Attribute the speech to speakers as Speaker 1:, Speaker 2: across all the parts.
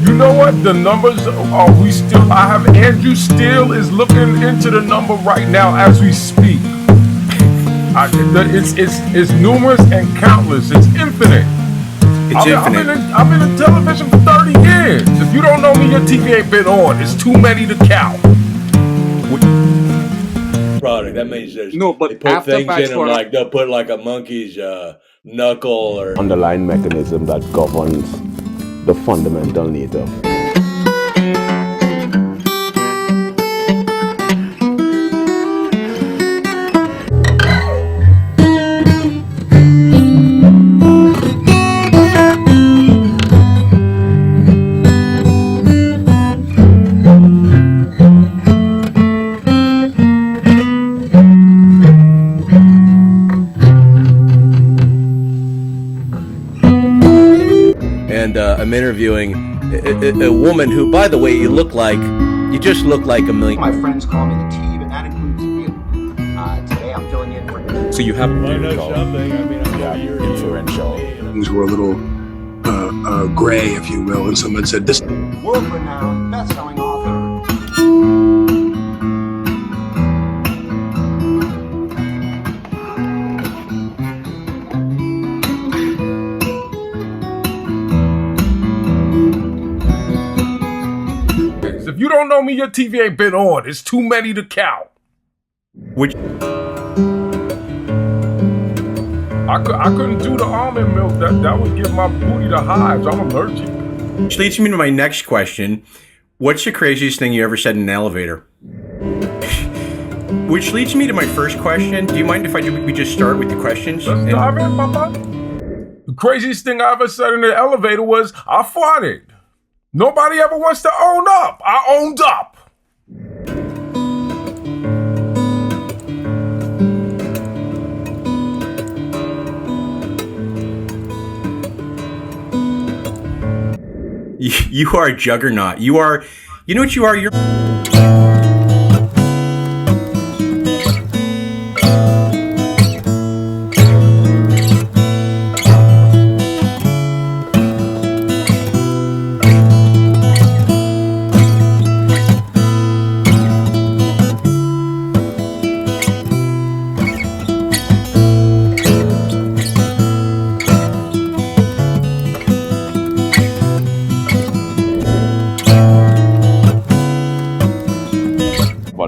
Speaker 1: You know what? The numbers are we still? I have Andrew still is looking into the number right now as we speak. It's numerous and countless. It's infinite. I've been in television for 30 years. If you don't know me, your TV ain't been on. It's too many to count.
Speaker 2: Product. That means there's
Speaker 3: no, but
Speaker 2: they put
Speaker 3: after
Speaker 2: things
Speaker 3: facts
Speaker 2: in them like they'll put like a monkey's knuckle or
Speaker 4: underlying mechanism that governs the fundamental nature.
Speaker 2: I'm interviewing a woman who, by the way, you just look like a million.
Speaker 5: My friends call me the T, but that includes you. Today I'm filling in for.
Speaker 3: So you have
Speaker 2: I know something. I mean, I'm
Speaker 4: influential.
Speaker 6: Things were a little gray, if you will, and someone said this.
Speaker 5: World-renowned, best-selling author.
Speaker 1: If you don't know me, your TV ain't been on. It's too many to count.
Speaker 3: Which
Speaker 1: I couldn't do the almond milk. That would give my booty the hives. I'm allergic.
Speaker 3: which leads me to my next question. What's the craziest thing you ever said in an elevator? Which leads me to my first question. Do you mind if we just start with the questions?
Speaker 1: Let's dive in, Papa. The craziest thing I ever said in the elevator was, I farted. Nobody ever wants to own up. I owned up.
Speaker 3: You are a juggernaut. You know what you are? You're...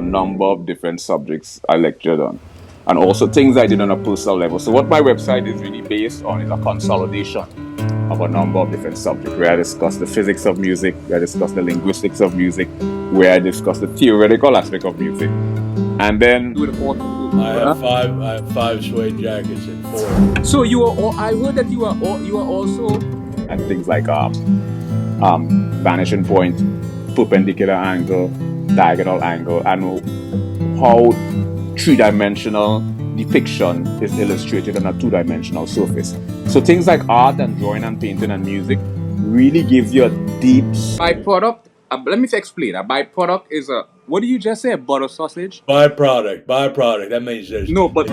Speaker 4: Number of different subjects I lectured on, and also things I did on a personal level. So what my website is really based on is a consolidation of a number of different subjects, where I discuss the physics of music, where I discuss the linguistics of music, where I discuss the theoretical aspect of music. And then
Speaker 2: I have five suede jackets and 4.
Speaker 3: So you are. I heard that you are also.
Speaker 4: And things like vanishing point, perpendicular angle, diagonal angle, and how three-dimensional depiction is illustrated on a two-dimensional surface. So things like art and drawing and painting and music really gives you a deep...
Speaker 3: Byproduct, let me explain. A byproduct is a... What did you just say? A butter sausage?
Speaker 2: Byproduct. That means there's...
Speaker 3: No, but...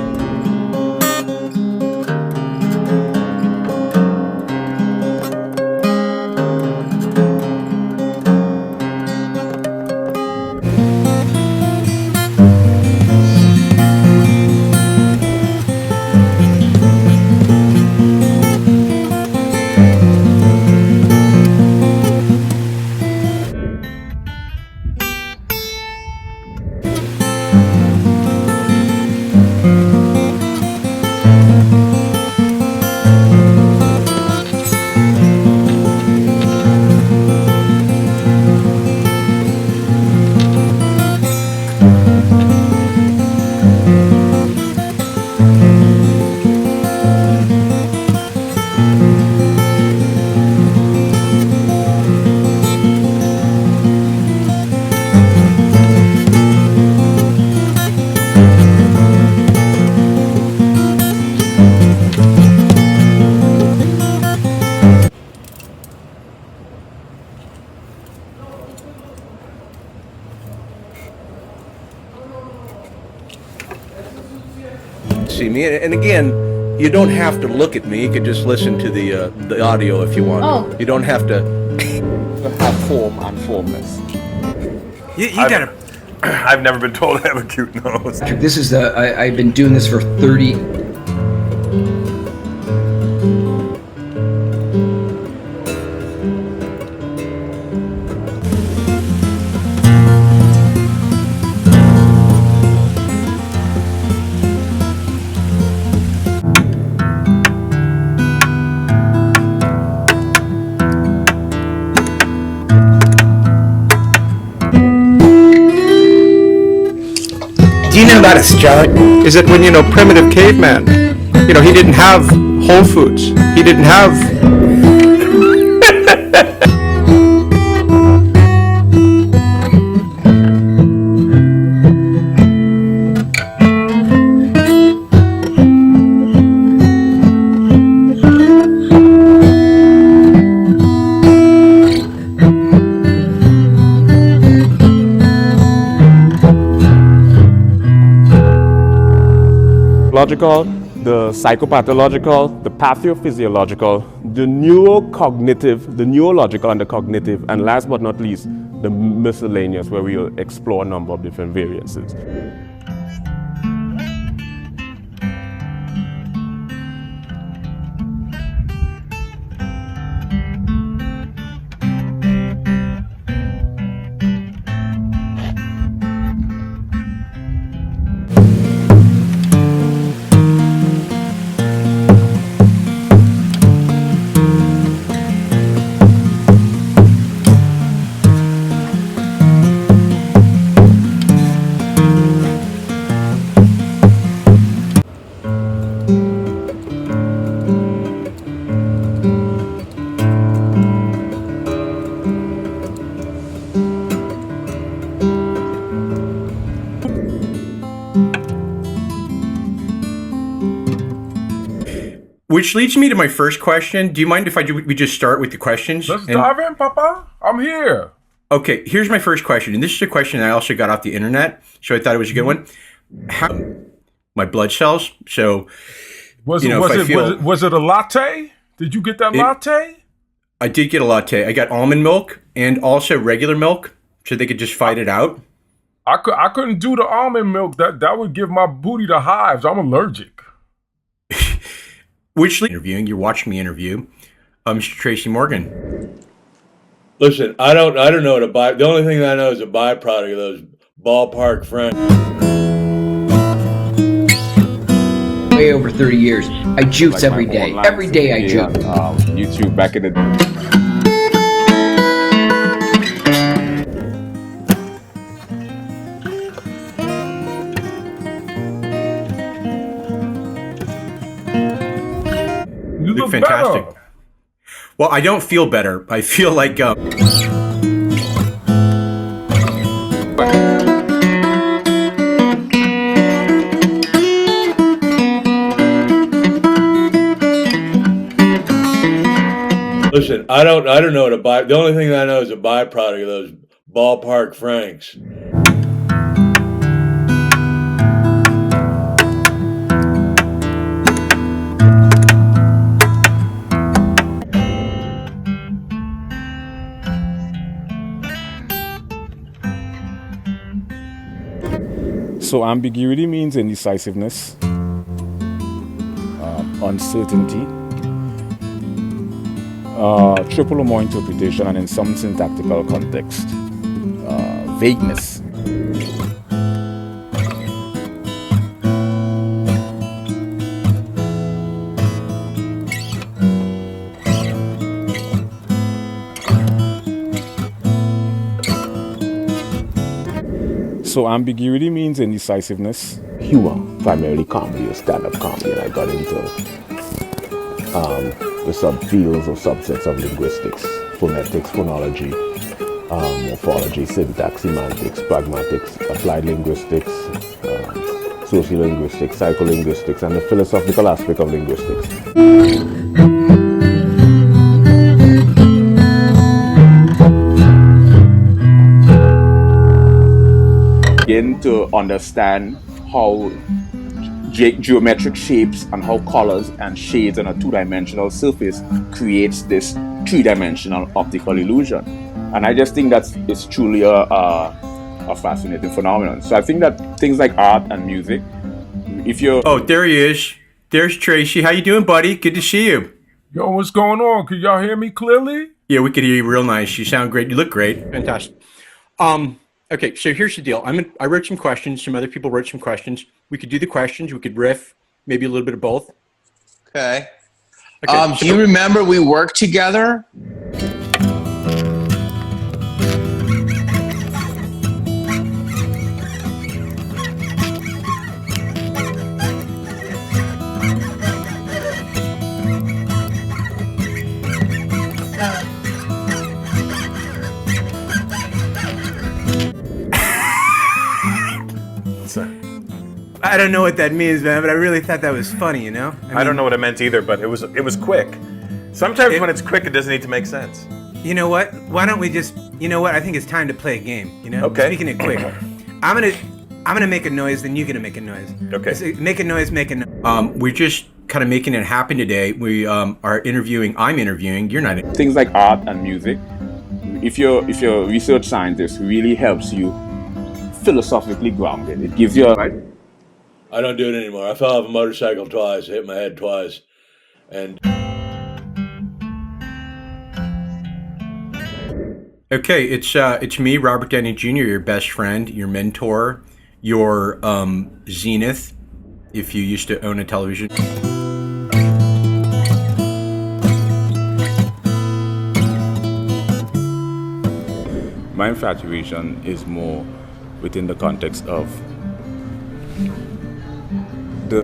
Speaker 2: See me, and again, You don't have to look at me. You can just listen to the audio if you want.
Speaker 7: Oh.
Speaker 2: You don't have to.
Speaker 4: Have form and formless.
Speaker 8: You gotta. I've never been told I have a cute nose.
Speaker 9: This is I've been doing this for 30.
Speaker 10: Do you know about astrology? Is that when, primitive caveman, he didn't have Whole Foods. He didn't have...
Speaker 11: the psychopathological, the pathophysiological, the neurocognitive, the neurological and the cognitive, and last but not least, the miscellaneous, where we'll explore a number of different variances.
Speaker 10: Which leads me to my first question. Do you mind if we just start with the questions?
Speaker 1: Let's dive in, Papa. I'm here.
Speaker 10: Okay, here's my first question. And this is a question I also got off the internet, so I thought it was a good one. How my blood cells? So,
Speaker 1: was it a latte? Did you get that latte?
Speaker 10: I did get a latte. I got almond milk and also regular milk, so they could just fight it out.
Speaker 1: I couldn't do the almond milk. That would give my booty the hives. I'm allergic.
Speaker 10: Which interviewing? You're watching me interview, Mr. Tracy Morgan.
Speaker 2: Listen, I don't know the only thing I know is a byproduct of those ballpark friends.
Speaker 9: Way over 30 years. I jukes every day. Every day I juke.
Speaker 4: YouTube back in the day.
Speaker 1: You look
Speaker 10: fantastic.
Speaker 1: Better.
Speaker 10: Well, I don't feel better. I feel like
Speaker 2: Listen, I don't know the only thing I know is a byproduct of those ballpark franks.
Speaker 11: So ambiguity means indecisiveness, uncertainty, triple or more interpretation, and in some syntactical context, vagueness. So ambiguity means indecisiveness.
Speaker 12: Humor, primarily comedy or stand-up comedy, and I got into the subfields or subsets of linguistics, phonetics, phonology, morphology, syntax, semantics, pragmatics, applied linguistics, sociolinguistics, psycholinguistics, and the philosophical aspect of linguistics.
Speaker 4: Begin to understand how geometric shapes and how colors and shades on a two-dimensional surface creates this three-dimensional optical illusion. And I just think it's truly a fascinating phenomenon. So I think that things like art and music, if you're...
Speaker 10: Oh, there he is. There's Tracy. How you doing, buddy? Good to see you.
Speaker 1: Yo, what's going on? Can y'all hear me clearly?
Speaker 10: Yeah, we could hear you real nice. You sound great. You look great. Fantastic. Okay, so here's the deal. I wrote some questions. Some other people wrote some questions. We could do the questions. We could riff. Maybe a little bit of both.
Speaker 7: Okay. Do you remember we worked together?
Speaker 10: I don't know what that means, man, but I really thought that was funny, you know?
Speaker 8: I don't know what it meant either, but it was quick. Sometimes when it's quick, it doesn't need to make sense.
Speaker 13: You know what? Why don't we just, you know what? I think it's time to play a game, you know?
Speaker 8: Okay.
Speaker 13: Speaking it quick. I'm gonna make a noise, then you're gonna make a noise.
Speaker 8: Okay.
Speaker 13: Make a noise, make a noise.
Speaker 10: We're just kind of making it happen today. We are interviewing, I'm interviewing, you're not.
Speaker 4: Things like art and music, if you're a research scientist, really helps you philosophically grounded. It gives you a...
Speaker 2: I don't do it anymore. I fell off a motorcycle twice, hit my head twice, and...
Speaker 10: Okay, it's me, Robert Downey Jr., your best friend, your mentor, your zenith, if you used to own a television.
Speaker 4: My infatuation is more within the context of the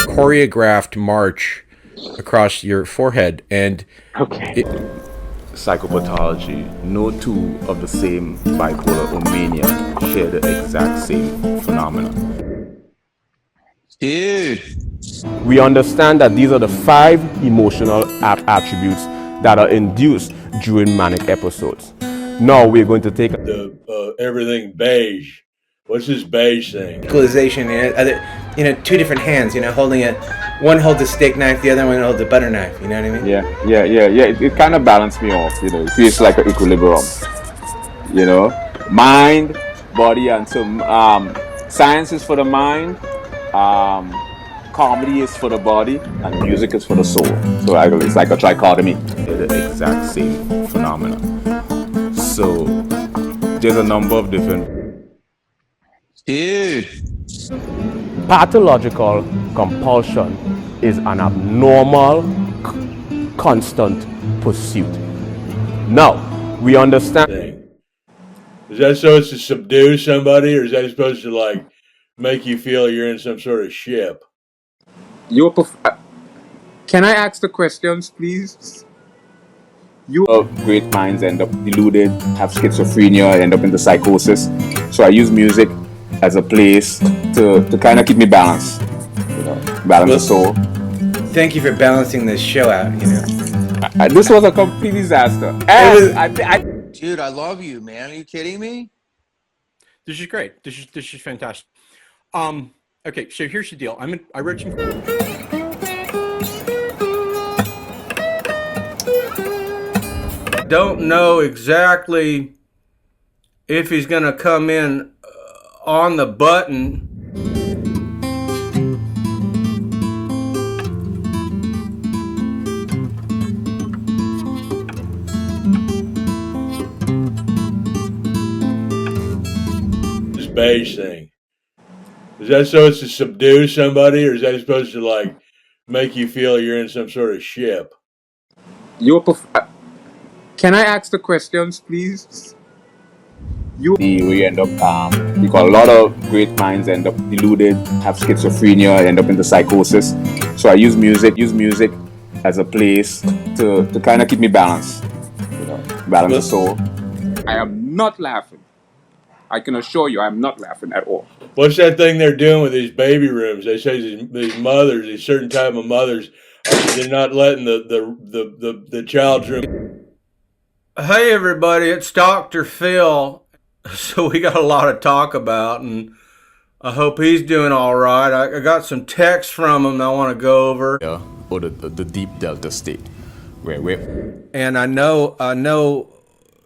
Speaker 10: choreographed march across your forehead, and
Speaker 4: psychopathology. No two of the same bipolar or mania share the exact same phenomenon.
Speaker 7: Dude.
Speaker 11: We understand that these are the 5 emotional attributes that are induced during manic episodes. Now we're going to take
Speaker 2: the everything beige. What's this beige thing?
Speaker 13: Equalization, you know, two different hands, you know, holding it. One holds a steak knife, the other one holds a butter knife. You know what I mean?
Speaker 4: Yeah. It kind of balanced me off. You know, it feels like an equilibrium. You know, mind, body, and so science is for the mind. Comedy is for the body, and music is for the soul. So it's like a trichotomy. They're the exact same phenomenon. So there's a number of different...
Speaker 7: Dude.
Speaker 11: Pathological compulsion is an abnormal, constant pursuit. Now, we understand...
Speaker 2: Is that supposed to subdue somebody, or is that supposed to, like, make you feel you're in some sort of ship?
Speaker 3: Can I ask the questions, please?
Speaker 4: Great minds end up deluded, have schizophrenia, end up in the psychosis. So I use music as a place to kind of keep me balanced, you know, balance the soul.
Speaker 13: Thank you for balancing this show out, you know.
Speaker 4: This was a complete disaster.
Speaker 7: Dude, I love you, man. Are you kidding me?
Speaker 10: This is great. This is fantastic. Okay, so here's the deal. I wrote some... Don't know exactly if he's gonna come in on the button.
Speaker 2: This beige thing. Is that supposed to subdue somebody, or is that supposed to, like, make you feel you're in some sort of ship?
Speaker 3: Can I ask the questions, please?
Speaker 4: We end up, because a lot of great minds end up deluded, have schizophrenia, end up in the psychosis. So I use music as a place to kind of keep me balanced, you know, balance the soul.
Speaker 3: I am not laughing. I can assure you I'm not laughing at all.
Speaker 2: What's that thing they're doing with these baby rooms? They say these mothers, these certain type of mothers, they're not letting the child's room.
Speaker 10: Hey everybody, it's Dr. Phil. So we got a lot to talk about, and I hope he's doing all right. I got some text from him I want to go over.
Speaker 11: Yeah, or the deep delta state, where
Speaker 10: and I know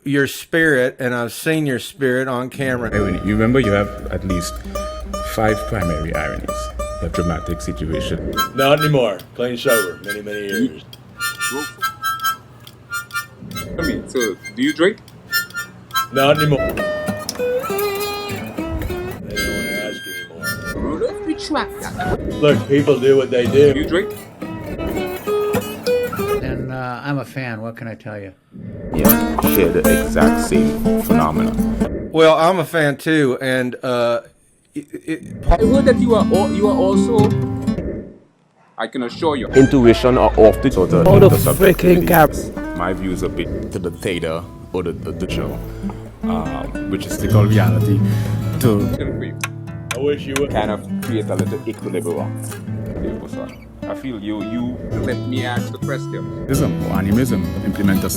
Speaker 10: your spirit, and I've seen your spirit on camera.
Speaker 14: You remember you have at least 5 primary ironies. You have dramatic situation.
Speaker 2: Not anymore. Clean sober. Many, many years.
Speaker 3: I mean, so do you drink?
Speaker 2: Not anymore. They don't want to ask anymore.
Speaker 3: Rudolph, retract that.
Speaker 2: Look, people do what they do.
Speaker 3: You drink?
Speaker 15: And I'm a fan. What can I tell you?
Speaker 11: yeah, share the exact same phenomenon.
Speaker 10: Well, I'm a fan too, and
Speaker 3: I heard that you are also. I can assure you.
Speaker 11: Intuition or off the sort of
Speaker 12: All the freaking caps.
Speaker 11: My views a bit to the theta or the show, which is the reality.
Speaker 2: I wish you would
Speaker 4: kind of create a little equilibrium. I feel you.
Speaker 3: Let me ask the question.
Speaker 14: Animism implement a